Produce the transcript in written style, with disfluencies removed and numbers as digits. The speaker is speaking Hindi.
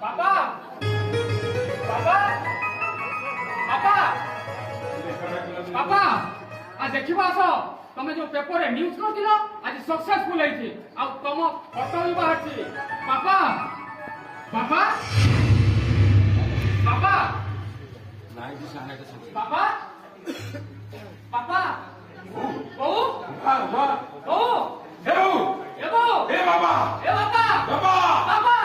बापा बापा बापा बापा आ देखिबा आस तमे जो पेपर रे न्यूज करथिलो आज सक्सेसफुल होईछि आ तम फोटो भी बाहरछि बापा बापा बापा नाही जी सांगा ते सांगा बापा बापा ओ वाह वाह ओ हे ए बाबा बाबा बाबा बापा बाबा बापा